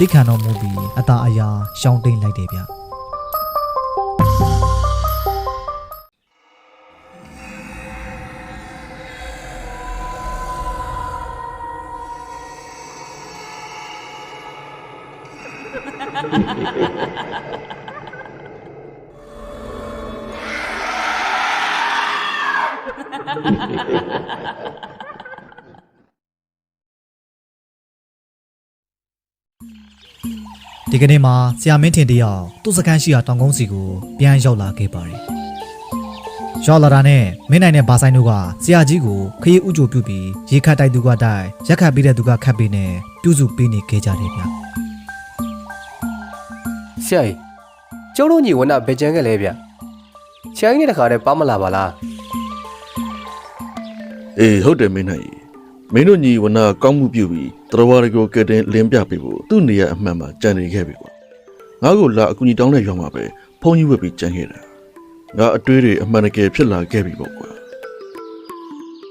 တိခဏတော်မူပြီးအသာအရာရှောင်းတိန်လိုက်တယ်ဗျဒီကနေ့မှာဆရာမင်းထင်တယောက်သူ့စခန်းရှိရာတောင်ကုန်းစီကိုပြန်ရောက်လာခဲ့ပါတယ်။ရောက်လာတာနဲ့မင်းနိုင်နဲ့ဘာဆိုင်တို့ကဆရာကြီးကိုခရီးဥကြိုပြုပြီးရေခတ်တိုက်သူကတိုက်ရက်ခတ်ပေးတဲ့သူကခတ်ပေးနဲ့ပြုစုပေးနေခဲ့ကြတယ်ဗျ။ဆရာကြီးကျုံတို့ညီဝနဘယ်ကျန်းကလေးဗျ။ဆရာကြီးနဲ့တခါတည်းပါမလာပါလား။အေးဟုတ်တယ်မင်းနိုင်မင်းတို့ညီဝနကောင်းမှုပြုပြီးတရဝရကိုကဲတင်လင်းပြပေးဖို့သူ့နေရာအမှန်မှာကြံနေခဲ့ပြီပေါ့ငါ့ကိုလာအကူကြီးတောင်းတဲ့ရွာမှာပဲဖုန်းကြီးဝက်ပြီးကြံခဲ့တာငါအတွေးတွေအမှန်တကယ်ဖြစ်လာခဲ့ပြီပေါ့ကွာ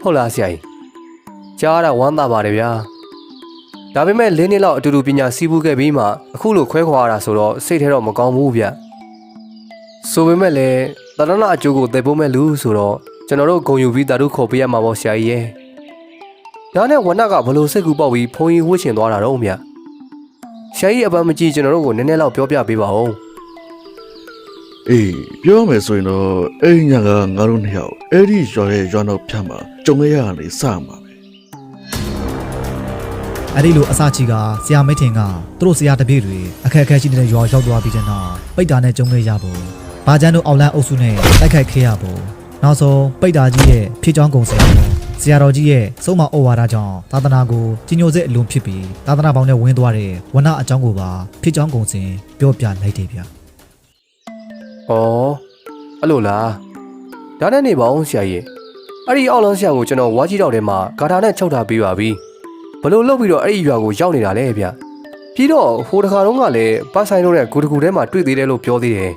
ဟုတ်လားဆရာကြီးကြားရတာဝမ်းသာပါတယ်ဗျာဒါပေမဲ့၄နှစ်လောက်အတူတူပညာစီးပူးခဲ့ပြီးမှအခုလိုခွဲခွာရတာဆိုတော့စိတ်ထဲတော့မကောင်းဘူးဗျဆိုပေမဲ့လည်းတရဏအကျိုးကိုသိဖို့မဲ့လူဆိုတော့ကျွန်တော်တို့ဂုံယူပြီးတာတို့ခေါ်ပေးရမှာပေါ့ဆရာကြီးရဲ့ဒါနဲ့ဝနကဘလို့စိတ်ကူပေါက်ပြီးဖုန်းကြီးဝှစ်ချင်သွားတာတော့မြတ်ဆရာကြီးအပန်းမကြည့်ကျွန်တော်တို့ကိုနည်းနည်းလောက်ပြောပြပေးပါဦးအေးပြောမယ်ဆိုရင်တော့အဲ့ညကငါတို့နှစ်ယောက်အဲ့ဒီရွာရဲ့ရွာနောက်ဖြတ်မှာကြုံရရနေစမှာပဲအဲ့ဒီလိုအစချီကဆရာမင်းထင်ကသူတို့ဆရာတပည့်တွေအခက်အခဲရှိနေတဲ့ရွာရောက်သွားပြီးတဲ့နောက်ပိတ်တာနဲ့ကြုံခဲ့ရဖို့ဘာကျန်းတို့အောက်လန်းအုပ်စုနဲ့တိုက်ခိုက်ခဲ့ရဖို့နောက်ဆုံးပိတ်တာကြီးရဲ့ဖြည့်ချောင်းကုံစရာဆရာတော်ကြီးရဲ့စုံမဩဝါဒကြောင့်သာသနာကိုကြီးညိုစေအလွန်ဖြစ်ပြီးသာသနာပေါင်းနဲ့ဝင်သွားတဲ့ဝနအကြောင်းကိုပါဖြစ်ကြောင်းကုန်စင်ပြောပြလိုက်တယ်ဗျ။ဩအဲ့လိုလားဒါနဲ့နေပါအောင်ဆရာကြီးအဲ့ဒီအောက်လန်းဆရာကိုကျွန်တော်ဝါကြီးတော်ထဲမှာဂါထာနဲ့ချုပ်ထားပေးပါပြီဘလို့လုပ်ပြီးတော့အဲ့ဒီရွာကိုရောက်နေတာလဲဗျ။ပြီးတော့ဟိုတခါတုန်းကလည်းပတ်ဆိုင်တို့နဲ့ဂူတကူထဲမှာတွေ့သေးတယ်လို့ပြောသေးတယ်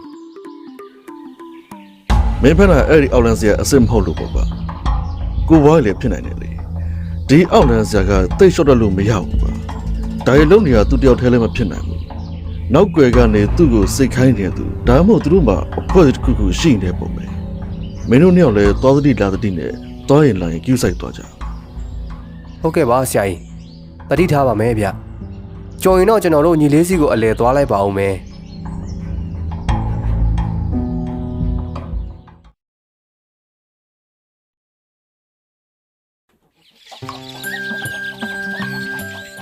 မင်းဖက်တာအဲ့ဒီအောက်လန်းဆရာအစ်စ်မဟုတ်လို့ပေါ့ကွာကိုဘွားလည်းဖြစ်နိုင်တယ်လေဒီအောက်လန်းဆရာကတိတ်လျှော့တတ်လို့မရဘူးကွာဒါရီလုံးနေတာသူတယောက်တည်းလည်းမဖြစ်နိုင်ဘူးနောက်ွယ်ကနေသူ့ကိုစိတ်ခိုင်းနေသူဒါမှမဟုတ်သူတို့မှအဖွဲ့တစ်ခုခုရှိနေပုံပဲမင်းတို့နှစ်ယောက်လည်းသွားသတိလာသတိနဲ့သွားရင်လာရင်ကျူးဆိုင်သွားကြဟုတ်ကဲ့ပါဆရာကြီးတတိထားပါမယ်ဗျကြော်ရင်တော့ကျွန်တော်တို့ညီလေးစီကိုအလဲသွားလိုက်ပါဦးမယ်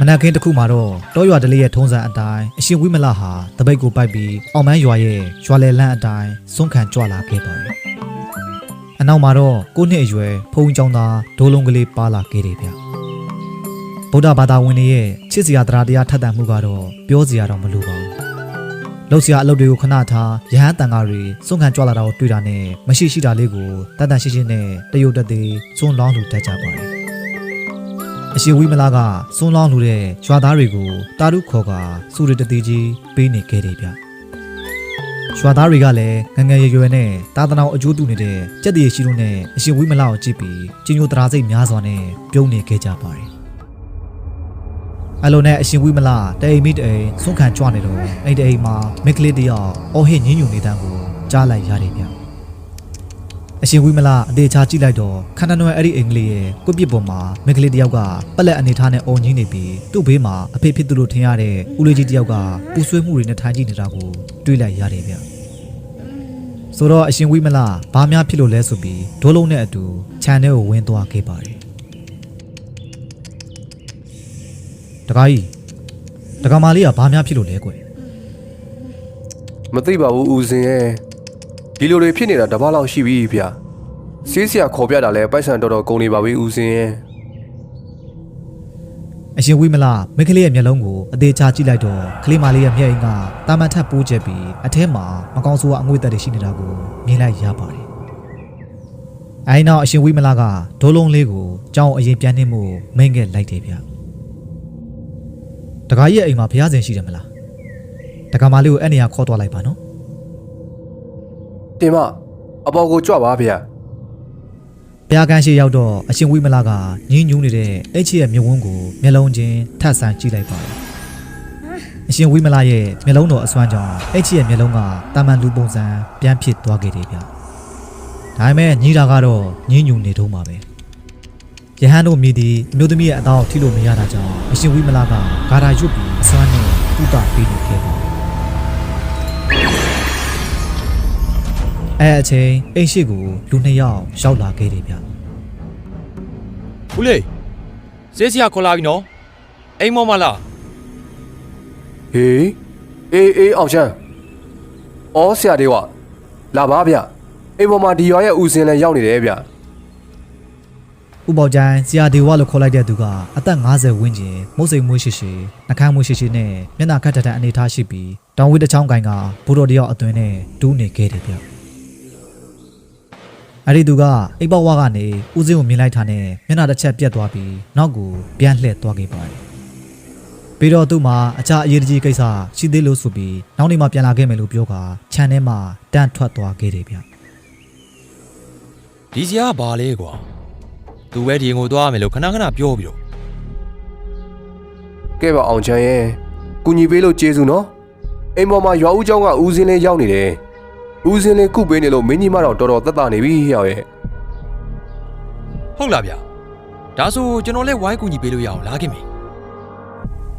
မနက်ခင်းတစ်ခုမှာတော့တောရွာတလေးရဲ့ထုံးစံအတိုင်းအရှင်ဝိမလဟာတပိတ်ကိုပိုက်ပြီးအောင်မန်းရွာရဲ့ရွာလယ်လန်းအတိုင်းစွန့်ခံကြွလာခဲ့ပါတယ်။အနောက်မှာတော့9နှစ်အရွယ်ဖုန်းကျောင်းသားဒိုးလုံးကလေးပါလာခဲ့တယ်ဗျ။ဗုဒ္ဓဘာသာဝင်တွေရဲ့ချစ်စရာတရားထက်သန်မှုကတော့ပြောစရာတော့မလိုပါဘူး။လှုပ်စရာအလုပ်တွေကိုခဏထားရဟန်းတန်ဃာတွေစွန့်ခံကြွလာတာကိုတွေ့တာနဲ့မရှိရှိတာလေးကိုတန်တန်ရှင်းရှင်းနဲ့တရုတ်တသေးစွန့်လောင်းလူတတ်ကြပါတယ်။အရှင်ဝိမလကစွန်းလောင်းလူတဲ့ရွာသားတွေကိုတာရုခေါ်ကစုရတတိကြီးပေးနေခဲ့တယ်ဗျရွာသားတွေကလည်းငငယ်ရွယ်ရွယ်နဲ့တာသနာအကျိုးတူနေတဲ့ကြက်တည်းရှိလို့နဲ့အရှင်ဝိမလကိုကြည့်ပြီးကြီးညိုတရားစိတ်များစွာနဲ့ပြုံးနေခဲ့ကြပါတယ်အဲ့လိုနဲ့အရှင်ဝိမလတအိမ်မိတအိမ်စွန့်ခံကြွနေတော့အဲ့ဒီအိမ်မှာမိန်းကလေးတယောက်အော်ဟစ်ညင်းညူနေတဲ့ကိုကြားလိုက်ရတယ်ဗျအရှင်ဝိမလအသေးချာကြည့်လိုက်တော့ခန္ဓာနွယ်အဲ့ဒီအင်္ဂလိပ်ရဲ့ကိုပြစ်ပေါ်မှာမိန်းကလေးတယောက်ကပက်လက်အနေထားနဲ့အော်ညင်းနေပြီးသူ့ဘေးမှာအဖေဖြစ်သူလို့ထင်ရတဲ့ဦးလေးကြီးတယောက်ကပူဆွေးမှုတွေနဲ့ထိုင်ကြည့်နေတာကိုတွေ့လိုက်ရတယ်ဗျဆိုတော့အရှင်ဝိမလဘာများဖြစ်လို့လဲဆိုပြီးဒိုးလုံးနဲ့အတူခြံထဲကိုဝင်သွားခဲ့ပါတယ်တကားကြီးတကားမလေးကဘာများဖြစ်လို့လဲကွယ်မသိပါဘူးဦးစင်ရဲ့ဒီလိုတွေဖြစ်နေတာတပတ်လောက်ရှိပြီဗျဆေးဆရာခေါ်ပြတာလဲပိုက်ဆံတော်တော်ကုန်နေပါပြီဦးစင်ရဲ့အရှင်ဝိမလမိန်းကလေးရဲ့မျက်လုံးကိုအသေးချာကြည့်လိုက်တော့ကလေးမလေးရဲ့မျက်အိမ်ကတာမန်ထပ်ပိုးကျက်ပြီးအထဲမှာမကောင်းဆိုးအငွေ့သက်တွေရှိနေတာကိုမြင်လိုက်ရပါတယ်အဲဒီနောက်အရှင်ဝိမလကဒိုးလုံးလေးကိုကြောင်းအရင်ပြန်နှင်းမှုမိန်ခဲ့လိုက်တယ်ဗျတကားရဲ့အိမ်မှာဘုရားရှင်ရှိတယ်မလားတကားမလေးကိုအဲ့နေရာခေါ်သွားလိုက်ပါနော်တင်မအပေါ်ကိုကြွပါဗျာဘုရားကန်းရှိရောက်တော့အရှင်ဝိမလကညင်းညူးနေတဲ့အဲ့ချီရဲ့မြဝန်းကိုမျက်လုံးချင်းထပ်ဆန်းကြည့်လိုက်ပါတယ်အ အရှင်ဝိမလာရဲ့မျက်လုံးတော်အစွမ်းကြောင့်အဲ့ချီရဲ့မျက်လုံးကတာမန်လူပုံစံပြန်ဖြစ်သွားခဲ့တယ်ဗျဒါပေမဲ့ညီတာကတော့ညင်းညူနေထုံးပါပဲယဟန်တို့မြည်သည်အမျိုးသမီးရဲ့အသားကိုထိလို့မရတာကြောင့်အရှင်ဝိမလာကဂါရာရွတ်ပြီးအစွမ်းနဲ့ဥပပေးနေခဲ့တယ်အဲ့အချိန်အိမ်ရှိကိုလူ2ယောက်ရောက်လာခဲ့တယ်ဗျဦးလေးစေးစရာခေါ်လာပြီနော်အိမ်မောမလားဟေးအေးအောင်ချမ်းအော်ဆရာတွေလာပါဗျအိမ်ပေါ်မှာဒီရွာရဲ့ဦးစင်လည်းရောက်နေတယ်ဗျဥပေါကျိုင်းဆရာဒေဝလို့ခေါ်လိုက်တဲ့သူကအသက်50ဝန်းကျင်မုတ်စိမ်မွေးရှိရှိနှကန်းမွေးရှိရှိနဲ့မျက်နှာခက်ထထန်အနေထားရှိပြီးတောင်ဝေးတစ်ချောင်းကိုင်ကဘိုးတော်တယောက်အတွင်းနဲ့တူးနေခဲ့တယ်ဗျအဲ့ဒီသူကအိပ်ပေါဝါကနေဦးစင်းကိုမြင်လိုက်တာနဲ့မျက်နှာတစ်ချက်ပြတ်သွားပြီးနောက်ကိုပြန်လှည့်သွားခဲ့ပါတယ်ပြီးတော့သူ့မှာအခြားအရေးကြီးကိစ္စရှိသေးလို့ဆိုပြီးနောက်နေ့မှပြန်လာခဲ့မယ်လို့ပြောကခြံထဲမှာတန်းထွက်သွားခဲ့တယ်ဗျဒီစရာဘာလဲကွာသူပဲဒီငိုသွားမယ်လို့ခဏခဏပြောပြီးတော့ကဲပါအောင်ချမ်းရဲ့ကူညီပေးလို့ကျေးဇူးနော်အိမ်ပေါ်မှာရွာဦးเจ้าကဦးစင်းလေးရောက်နေတယ်ဦးစင်းလေးကုပေးနေလို့မင်းကြီးမတော့တော်တော်သက်သာနေပြီဟဲ့ရဲ့ဟုတ်လားဗျဒါဆိုကျွန်တော်လည်းဝိုင်းကူညီပေးလို့ရအောင်လာခင်ပြီ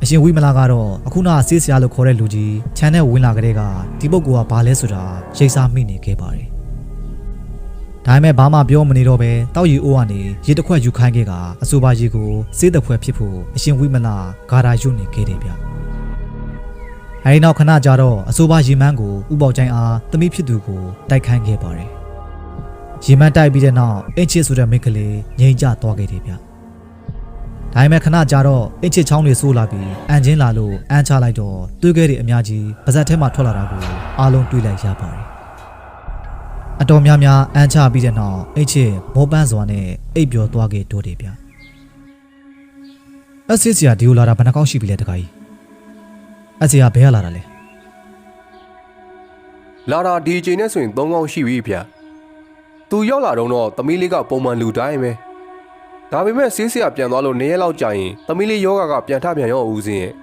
အရှင်ဝိမလာကတော့အခုနဆေးဆရာလို့ခေါ်တဲ့လူကြီးခြံထဲဝင်လာကြတဲ့ကဒီပုဂ္ဂိုလ်ကဘာလဲဆိုတာရိတ်စားမိနေခဲ့ပါတယ်ဒါပေမဲ့ဘာမှပြောမနေတော့ပဲတောက်ရီအိုးကနေရေတစ်ခွက်ယူခိုင်းခဲ့ကအဆိုပါရေကိုစေးတစ်ဖွဲဖြစ်ဖို့အရှင်ဝိမလာဂါရာယူနေခဲ့တယ်ဗျအဲဒီနောက်ခဏကြာတော့အဆိုပါရေမန်းကိုဥပေါကျိုင်းအားသမီးဖြစ်သူကိုတိုက်ခိုင်းခဲ့ပါတယ်ရေမန်းတိုက်ပြီးတဲ့နောက်အင်းချစ်ဆိုတဲ့မိန်းကလေးငြိမ်ကျသွားခဲ့တယ်ဗျဒါပေမဲ့ခဏကြာတော့အင်းချစ်ချောင်းတွေဆိုးလာပြီးအန်ချင်းလာလို့အန်ချလိုက်တော့တွေးခဲ့တဲ့အများကြီးပါဇက်ထဲမှာထွက်လာတာကိုအားလုံးတွေးလိုက်ရပါတယ်အတော်များများအန်ချပြီးတဲ့နောက်အိတ်ချစ်မောပန်းစွာနဲ့အိပ်ပျော်သွားခဲ့တိုးတယ်ဗျအစစ်စရာဒီလိုလာတာဘယ်နှကောက်ရှိပြီလဲတခါကြီးအစီကဘယ်ကလာတာလဲလာတာဒီအချိန်နဲ့ဆိုရင်3កောင်းရှိပြီဗျသူရောက်လာတော့သမီးလေးကပုံမှန်လူတိုင်းပဲဒါပေမဲ့ဆေးဆရာပြန်သွားလို့2ရက်လောက်ကြာရင်သမီးလေးယောဂကပြန်ထပြန်ရောဦးစင်းရဲ့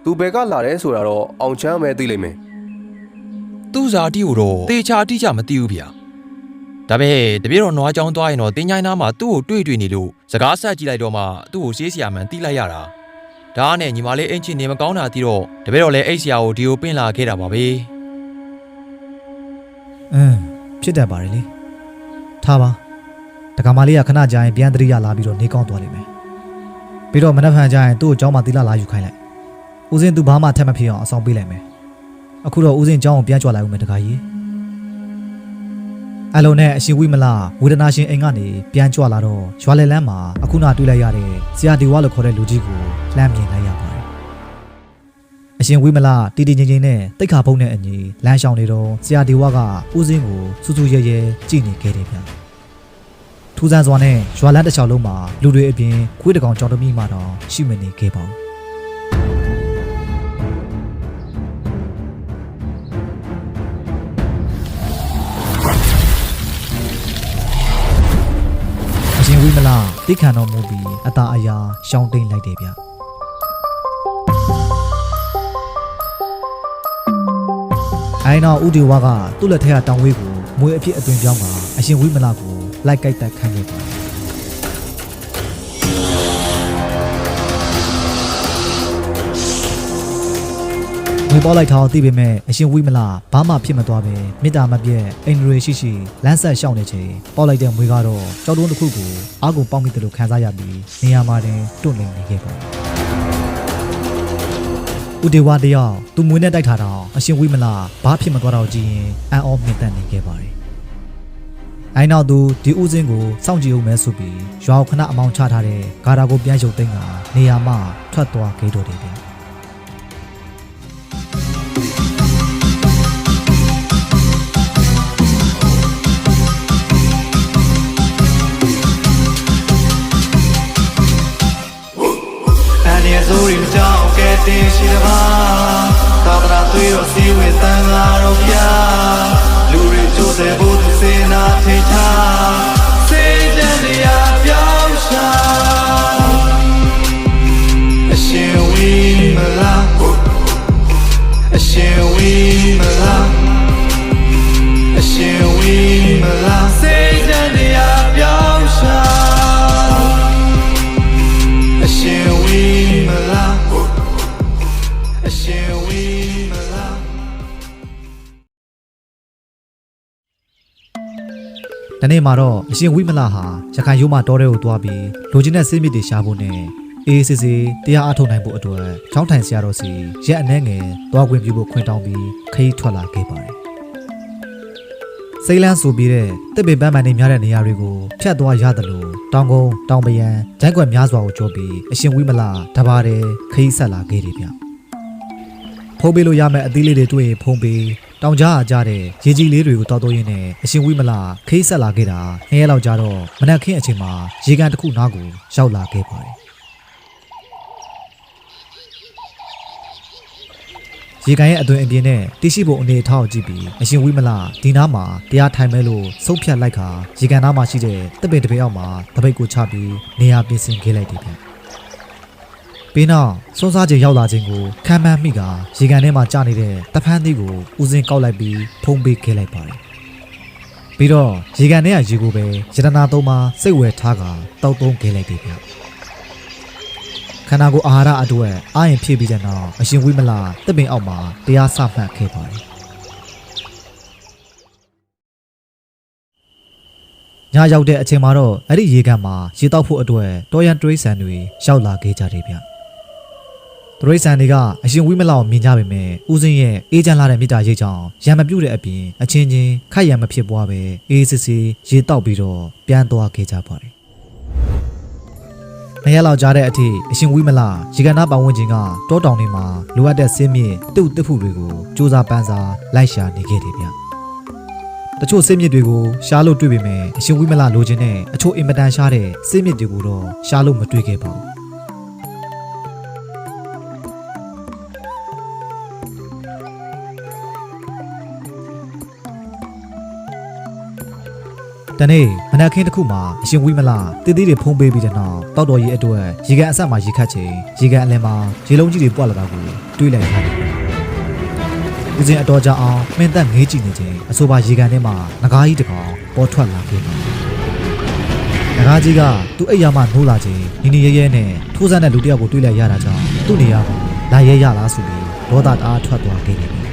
သူဘယ်ကလာတယ်ဆိုတာတော့အောင်ချမ်းပဲသိလိမ့်မယ်သူ့ဇာတိကိုတော့တေချာတိကျမသိဘူးဗျဒါပေမဲ့တပြည့်တော့နွားချောင်းသွားရင်တော့တင်းချိုင်းသားမှာသူ့ကိုတွေ့နေလို့စကားဆက်ကြည့်လိုက်တော့မှသူ့ကိုဆေးဆရာမှန်သိလိုက်ရတာဒါနဲ့ညီမလေးအင်ချင်နေမကောင်းတာတီးတော့တပည့်တော်လည်းအိတ်ဆရာကိုဒီကိုပင့်လာခဲ့တာပါပဲဖြစ်တတ်ပါတယ်လေထားပါတက္ကမလေးကခဏကြာရင်ပြန်တရိယာလာပြီးတော့နေကောင်းသွားလိမ့်မယ်ပြီးတော့မနက်ဖြန်ကြာရင်သူ့ကိုကျောင်းမှာသီလလာယူခိုင်းလိုက်ဦးစင်းသူဘာမှထက်မဖြစ်အောင်အဆောင်ပေးလိုက်မယ်အခုတော့ဦးစင်းကျောင်းကိုပြန်ကြွလာဦးမယ်တခါကြီးအလုံးနဲ့အရှင်ဝိမလာဝေဒနာရှင်အိမ်ကနေပြန်ကြွလာတော့ရွာလယ်လန်းမှာအခုနတွေ့လိုက်ရတဲ့ဆရာဒီဝါလို့ခေါ်တဲ့လူကြီးကိုလှမ်းမြင်လိုက်ရပါတယ်အရှင်ဝိမလာတီတီငိမ့်ငိမ့်နဲ့တိတ်ခါဖုံးနဲ့အညီလမ်းရှောင်နေတော့ဆရာဒီဝါကဦးစင်းကိုစူးစူးရဲရဲကြည့်နေခဲ့တယ်ဗျထူးဆန်းစွာနဲ့ရွာလန်းတစ်ချောင်းလုံးမှာလူတွေအပြင်ခွေးတကောင်ကြောင်တမိမှတော့ရှိမနေခဲ့ပါဘူးဝိမလာတိခဏတော်မူပြီးအသာအရာရှောင်းတိန်လိုက်တယ်ဗျအိုင်နောက်ဦးဒီဝါကသူ့လက်ထက်ကတောင်ဝေးကိုမွေအဖြစ်အသွင်ပြောင်းမှာအရှင်ဝိမလာကိုလိုက်ကြိုက်တက်ခိုင်းခဲ့ပါတယ်မွေပေါ်လိုက်ထားသိပေမဲ့အရှင်ဝိမလာဘာမှဖြစ်မသွားပဲမေတ္တာမပြတ်အိန္ဒြေရှိရှိလမ်းဆက်ရှောင်နေချိန်ပေါ်လိုက်တဲ့မွေကတော့ကြောက်တုံးတစ်ခုကိုအားကိုပေါက်မိတယ်လို့ခံစားရပြီးနေရာမှာတင်တွန့်နေခဲ့ပါတယ်ဦးဒေဝါတယောက်သူမွေနဲ့တိုက်ထားတော့အရှင်ဝိမလာဘာဖြစ်မသွားတော့ကြည့်ရင်အံ့ဩမြင့်တက်နေခဲ့ပါတယ်အိုင်နောက်သူဒီဦးစင်းကိုစောင့်ကြည့်အောင်မဲဆိုပြီးရွာခဏအမောင်ချထားတဲ့ဂါရာကိုပြန်ရုပ်သိမ်းတာနေရာမှာထွက်သွားခဲ့တော့တယ်ဗျဆိုရီကြောင့်ကဲတင်ရှိတပါသာသနာသွေးတော်စီဝေသံဃာတော်ဗျာလူတွေကျိုးတဲ့ဘုသူစေနာထိထားစေတန်တရားပြောင်းရှာအရှင်ဝိမလာ နေ့မှာတော့အရှင်ဝိမလဟာရခိုင်ရိုးမတော်တဲ့ကိုတွားပြီးလူချင်းတဲ့ဆေးမြစ်တွေရှာဖို့နဲ့အေးစစ်စစ်တရားအထုတ်နိုင်ဖို့အတွက်ချောင်းထိုင်ဆရာတော်စီရက်အနှဲငယ်တွားခွင့်ပြုဖို့ခွင့်တောင်းပြီးခရီးထွက်လာခဲ့ပါတယ်စိတ်လန်းဆိုပြီးတဲ့တစ်ပင်ပန်းပန်းနေများတဲ့နေရာတွေကိုဖြတ်သွားရတယ်လို့တောင်ကုန်းတောင်ပယံဂျိုင်းကွက်များစွာကိုကြောပြီးအရှင်ဝိမလတပါးတဲ့ခရီးဆက်လာခဲ့တယ်ဗျဖုံးပေးလို့ရမယ့်အသီးလေးတွေတွေ့ရင်ဖုံးပေးတောင်ကြားအားကြတဲ့ရေကြီးလေးတွေကိုတောက်တော့ရင်းနဲ့အရှင်ဝိမလခရီးဆက်လာခဲ့တာ2ရက်လောက်ကြာတော့မနက်ခင်းအချိန်မှာရေကန်တစ်ခုနားကိုရောက်လာခဲ့ပါတယ်ရေကန်ရဲ့အတွင်အပြင်နဲ့တိရှိဖို့အနေအထားကိုကြည့်ပြီးအရှင်ဝိမလဒီနားမှာတရားထိုင်မဲလို့ဆုံးဖြတ်လိုက်ခါရေကန်နားမှာရှိတဲ့တပင်တပင်အောက်မှာတပိတ်ကိုချပြီးနေရာပြင်ဆင်ခဲ့လိုက်တယ်ဗျပြီးနောက်စွန်းစားချိန်ရောက်လာခြင်းကိုခံမှန်းမိကရေကန်ထဲမှာကျနေတဲ့တဖန်းသီးကိုဦးစင်းကောက်လိုက်ပြီးဖုံးပေးခဲ့လိုက်ပါတယ်ပြီးတော့ရေကန်ထဲကရေကိုပဲရတနာသုံးပါစိတ်ဝယ်ထားကတောက်သုံးခဲ့လိုက်တယ်ဗျခန္ဓာကိုယ်အာဟာရအတွက်အာရင်ဖြည့်ပြီးတဲ့နောက်အရှင်ဝိမလတစ်ပင်အောက်မှာတရားစမှတ်ခဲ့ပါတယ်ညရောက်တဲ့အချိန်မှာတော့အဲ့ဒီရေကန်မှာရေတောက်ဖို့အတွက်တော်ရန်တွေးဆန်တွေရောက်လာခဲ့ကြတယ်ဗျတရိษံတွေကအရှင်ဝိမလကိုမြင်ကြပေမဲ့ဦးစင်းရဲ့အေးချမ်းလာတဲ့မိတ္တာရိတ်ကြောင့်ရံမပြုတ်တဲ့အပြင်အချင်းချင်းခိုက်ရံမဖြစ်ပွားပဲအေးစစ်စစ်ရေတောက်ပြီးတော့ပြန်သွားခဲ့ကြပါတယ်မရလောက်ကြားတဲ့အထိအရှင်ဝိမလရေကန်နာပတ်ဝန်းကျင်ကတောတောင်တွေမှာလိုအပ်တဲ့ဆင်းမြင့်တုတ်တစ်ဖူတွေကိုစူးစမ်းပန်းစားလိုက်ရှာနေခဲ့တယ်ဗျတချို့ဆင်းမြင့်တွေကိုရှားလို့တွေ့ပေမဲ့အရှင်ဝိမလလိုချင်တဲ့အချို့အင်မတန်ရှားတဲ့ဆင်းမြင့်တွေကိုတော့ရှားလို့မတွေ့ခဲ့ပါဘူးတနေ့မနက်ခင်းတစ်ခုမှာအရှင်ဝိမလတည်တည်တွေဖုံးပေးပြီးတဲ့နောက်တောက်တော်ကြီးအတွက်ရေကန်အဆက်မှာရေခတ်ချိန်ရေကန်အလယ်မှာရေလုံးကြီးတွေပွက်လာတာကိုတွေးလိုက်ရတယ်။ဦးစင်းအတော်ကြာအောင်မင်းသက်ငေးကြည့်နေချိန်အဆိုပါရေကန်ထဲမှာငကားကြီးတစ်ကောင်ပေါ်ထွက်လာခဲ့တယ်။ငကားကြီးကသူ့အိယာမှနိုးလာချိန်နီရဲရဲနဲ့ထိုးစမ်းတဲ့လူတစ်ယောက်ကိုတွေးလိုက်ရတာကြောင့်သူ့နေရာကိုလာရဲရလားဆိုပြီးဒေါသတအားထွက်သွားခဲ့တယ်။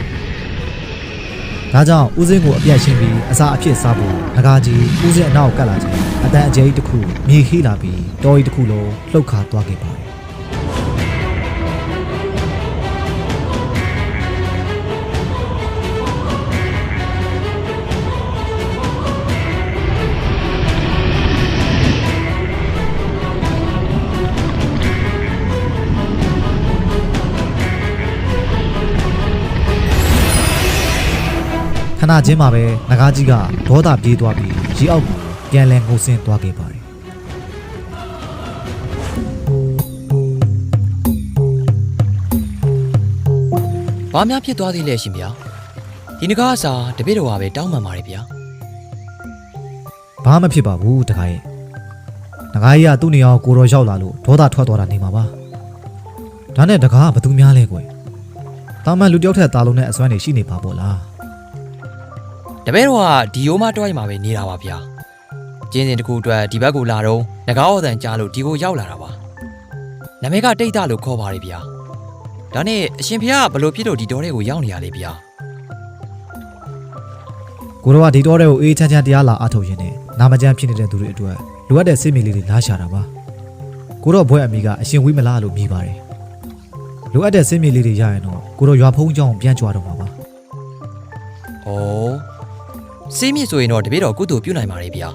ဒါကြောင့်ဦးစင်းကိုအပြတ်ရှင်းပြီးအစာအဖြစ်စားဖို့ငကားကြီးဦးစင်းအနောက်ကတ်လာချိန်အတန်အကျဲကြီးတစ်ခုမြေခီးလာပြီးတောကြီးတစ်ခုလုံးလှုပ်ခါသွားခဲ့ပါတယ်ခဏချင်းမှာပဲငကားကြီးကဒေါသပြေးသွားပြီးရေအောက်ကိုပြန်လည်ငိုဆင်းသွားခဲ့ပါတယ်ဘာများဖြစ်သွားသေးလဲရှင်ဗျာဒီနဂါးအစာတပည့်တော်ကပဲတောင်းပန်ပါတယ်ဗျာဘာမှဖြစ်ပါဘူးတခါရဲ့ငကားကြီးကသူ့နေရာကိုတော်ရောက်လာလို့ဒေါသထွက်သွားတာနေမှာပါဒါနဲ့တကားကဘသူများလဲကွယ်တာမန်လူတယောက်ထက်တာလုံးနဲ့အစွမ်းနေရှိနေပါပေါ့လားတပည့်တော်ကဒီရိုးမတွိုင်းမှာပဲနေတာပါဗျာကျင်းစင်တစ်ခုအတွက်ဒီဘက်ကိုလာတော့ငကားအော်တန်ကြားလို့ဒီကိုရောက်လာတာပါနာမည်ကတိတ်တလို့ခေါ်ပါတယ်ဗျာဒါနဲ့အရှင်ဖေကဘလို့ဖြစ်လို့ဒီတော်တွေကိုရောက်နေရလေဗျာကိုတော်ကဒီတော်တွေကိုအေးချမ်းချမ်းတရားလာအထုတ်ရင်းနဲ့နာမကျန်းဖြစ်နေတဲ့သူတွေအတွက်လိုအပ်တဲ့စိတ်မီလေးတွေလာရှာတာပါကိုတော်ဘွဲ့အမိကအရှင်ဝိမလလို့မြည်ပါတယ်လိုအပ်တဲ့စိတ်မီလေးတွေရရင်တော့ကိုတော်ရွာဖုံးကြောင်းပြန်ကြွားတော့မှာပါဩစေးမြစ်ဆိုရင်တော့တပည့်တော်ကုသိုလ်ပြုနိုင်ပါလေဗျာ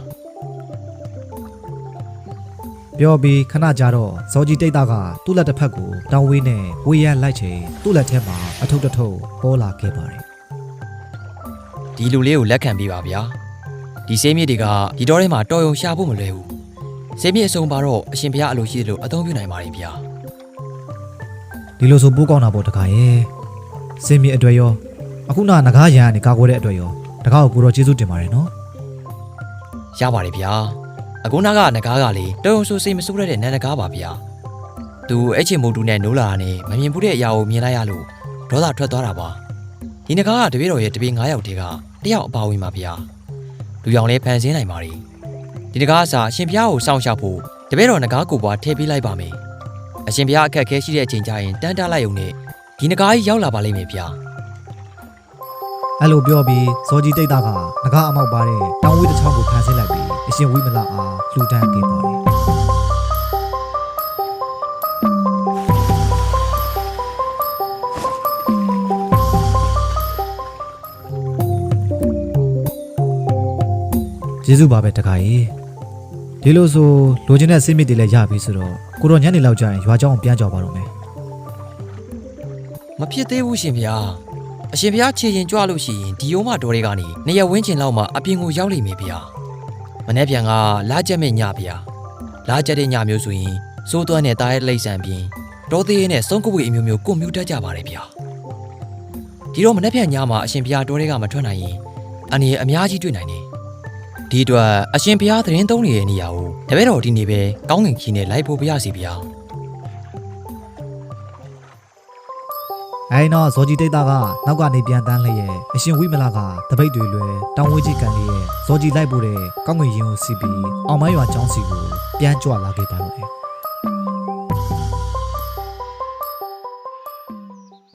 ပြောပြီးခဏကြာတော့ဇော်ကြီးတိတ်တာကသူ့လက်တစ်ဖက်ကိုတောင်းဝေးနဲ့ဝေးရန်လိုက်ချိန်သူ့လက်ထဲမှာအထုပ်တစ်ထုပ်ပေါ်လာခဲ့ပါတယ်ဒီလူလေးကိုလက်ခံပေးပါဗျာဒီစေးမြစ်တွေကဒီတော်ထဲမှာတော်ရုံရှာဖို့မလွယ်ဘူးစေးမြစ်အစုံပါတော့အရှင်ဘုရားအလိုရှိတယ်လို့အသုံးပြုနိုင်ပါလေဗျာဒီလိုဆိုပိုးကောင်းတာပေါ့တခါရဲ့စေးမြစ်အတွေ့ရောအခုနငကားရန်ကနေကာကွယ်တဲ့အတွေ့ရောတကားကိုကိုတော်ကျေးဇူးတင်ပါတယ်နော်ရပါတယ်ဗျာအခုနကငကားကလေတော်ရုံဆိုစိတ်မဆိုးတဲ့နန်းငကားပါဗျာသူအဲ့ချင်မို့တူနဲ့နိုးလာတာနဲ့မမြင်ဘူးတဲ့အရာကိုမြင်လိုက်ရလို့ဒေါသထွက်သွားတာပါဒီငကားကတပည့်တော်ရဲ့တပည့်9ယောက်တည်းကတယောက်အပါဝင်ပါဗျာလူရောင်လေးဖန်ဆင်းနိုင်ပါ रे ဒီငကားအစာအရှင်ဘုရားကိုစောင့်ရှောက်ဖို့တပည့်တော်ငကားကိုပွားထည့်ပေးလိုက်ပါမယ်အရှင်ဘုရားအခက်ခဲရှိတဲ့အချိန်ကျရင်တန်းတားလိုက်ုံနဲ့ဒီငကားကြီးရောက်လာပါလိမ့်မယ်ဗျာ အဲ့လိုပြောပြီးဇော်ကြီးတိတ်သားကငကားအမောက်ပါတဲ့တောင်ဝေးတစ်ချောင်းကိုဖန်ဆင်းလိုက်ပြီးအရှင်ဝိမလအားလှူဒန်းခဲ့ပါတယ်ကျေးဇူးပါပဲတခါကြီးဒီလိုဆိုလိုချင်တဲ့စိတ်မြစ်တွေလည်းရပြီဆိုတော့ကိုတော့ညနေလောက်ကျရင်ရွာเจ้าအောင်ပြန်ကြောက်ပါတော့မယ် မဖြစ်သေးဘူးရှင်ဗျာအရှင်ဗျာခြေရင်ကြွလို့ရှိရင်ဒီယုံမတော်တွေကနေနေရဝင်းကျင်လောက်မှအပြင်ကိုရောက်လိမ့်မယ်ဗျာမနေ့ပြန်ကလာချက်မဲ့ညဗျာလာချက်တဲ့ညမျိုးဆိုရင်စိုးသွမ်းနဲ့တားရဲ့လိမ့်ဆန်ပြင်တော်သေးရဲ့နဲ့စုံကဝေအမျိုးမျိုးကိုမြူတတ်ကြပါတယ်ဗျာဒီတော့မနေ့ပြန်ညမှာအရှင်ဗျာတော်တွေကမထွက်နိုင်ရင်အနေအများကြီးတွေ့နိုင်တယ်ဒီအတွက်အရှင်ဘုရားသတင်းသုံးနေတဲ့နေရာကိုတပည့်တော်ဒီနေ့ပဲကောင်းငင်ခီးနဲ့လိုက်ဖို့ပြရစီဗျာအဲ့တော့ဇော်ကြီးတိတ်သားကနောက်ကနေပြန်တန်းလျက်အရှင်ဝိမလကတပိတ်တွေလွယ်တောင်ဝေးကြီးကန်လေးရဲ့ဇော်ကြီးလိုက်ဖို့တဲ့ကောင်းငင်ရင်ကိုစီးပြီးအောင်မရွာကျောင်းစီကိုပြန်ကြွလာခဲ့ပါတော့တယ်